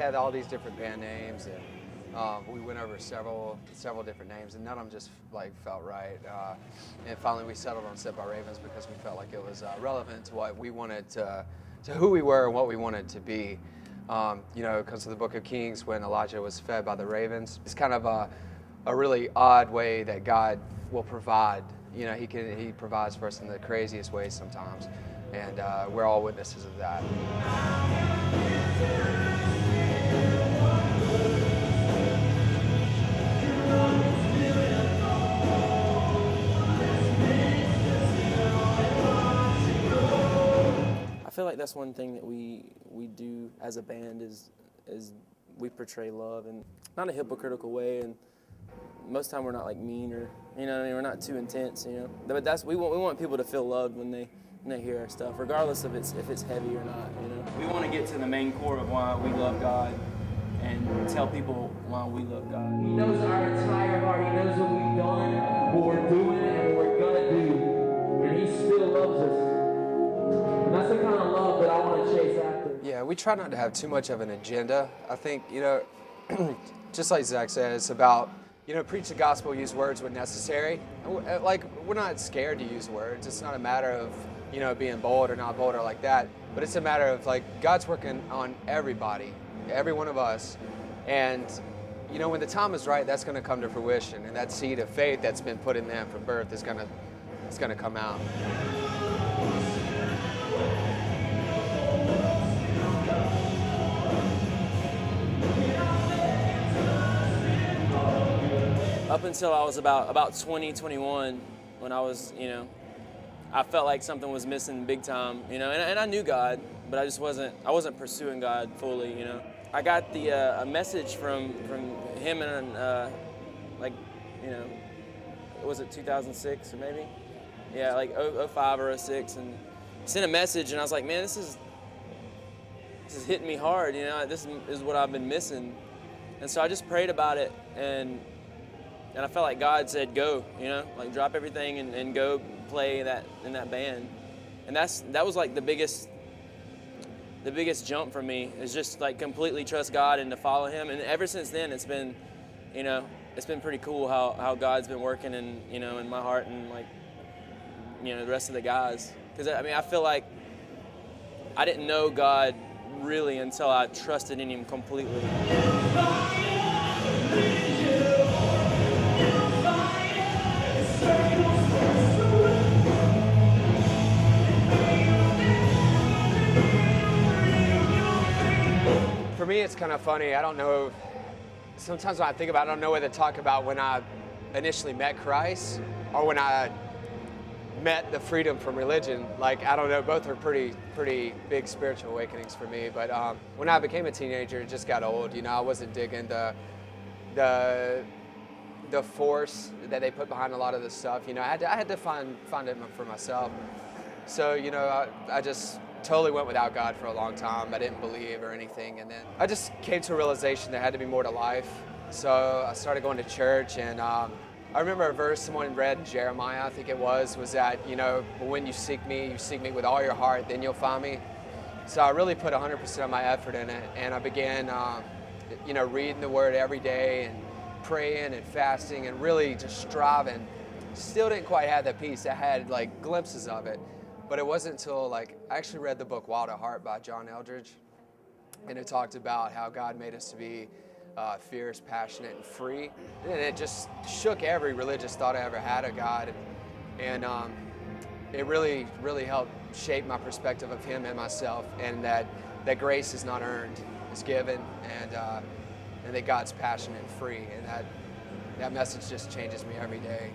had all these different band names, and we went over several different names, and none of them just like felt right. And finally, we settled on Set by Ravens because we felt like it was relevant to what we wanted to who we were and what we wanted to be. Because of the Book of Kings, when Elijah was fed by the ravens, it's kind of a really odd way that God will provide. He provides for us in the craziest ways sometimes, and we're all witnesses of that. I feel like that's one thing that we do as a band is we portray love, and not a hypocritical way, and most of the time we're not like mean or we're not too intense, But we want people to feel loved when they hear our stuff, regardless of if it's heavy or not, We want to get to the main core of why we love God and tell people why we love God. He knows our entire heart. He knows what we've done, what we're doing, and what we're gonna do, and He still loves us. And that's the kind of love that I want to chase after. Yeah, we try not to have too much of an agenda. I think, just like Zach said, it's about, preach the gospel, use words when necessary. Like, we're not scared to use words. It's not a matter of, being bold or not bold or like that. But it's a matter of, like, God's working on everybody, every one of us. And, when the time is right, that's going to come to fruition. And that seed of faith that's been put in them from birth is going to come out. Up until I was about 20, 21, when I was, I felt like something was missing big time, and I knew God, but I wasn't pursuing God fully, I got a message from him and was it 2006 or maybe? Yeah, like 05 or 06, and sent a message, and I was like, man, this is hitting me hard, this is what I've been missing. And so I just prayed about it, and I felt like God said, go, like drop everything and go play in that band. And that was like the biggest jump for me, is just like completely trust God and to follow Him. And ever since then, it's been pretty cool how God's been working in my heart and like, the rest of the guys. Because I feel like I didn't know God really until I trusted in Him completely. For me, it's kind of funny. I don't know. Sometimes when I think about it, I don't know whether to talk about when I initially met Christ or when I met the freedom from religion. Like, I don't know. Both are pretty big spiritual awakenings for me. But when I became a teenager, it just got old. I wasn't digging the force that they put behind a lot of this stuff. I had to find it for myself. So I just totally went without God for a long time. I didn't believe or anything, and then I just came to a realization there had to be more to life. So I started going to church, and I remember a verse someone read in Jeremiah, I think it was that, when you seek me with all your heart, then you'll find me. So I really put 100% of my effort in it, and I began, reading the Word every day and praying and fasting and really just striving. Still didn't quite have that peace. I had like glimpses of it. But it wasn't until I actually read the book Wild at Heart by John Eldredge, and it talked about how God made us to be fierce, passionate, and free. And it just shook every religious thought I ever had of God, and it really, really helped shape my perspective of Him and myself, and that grace is not earned, it's given, and that God's passionate and free, and that message just changes me every day,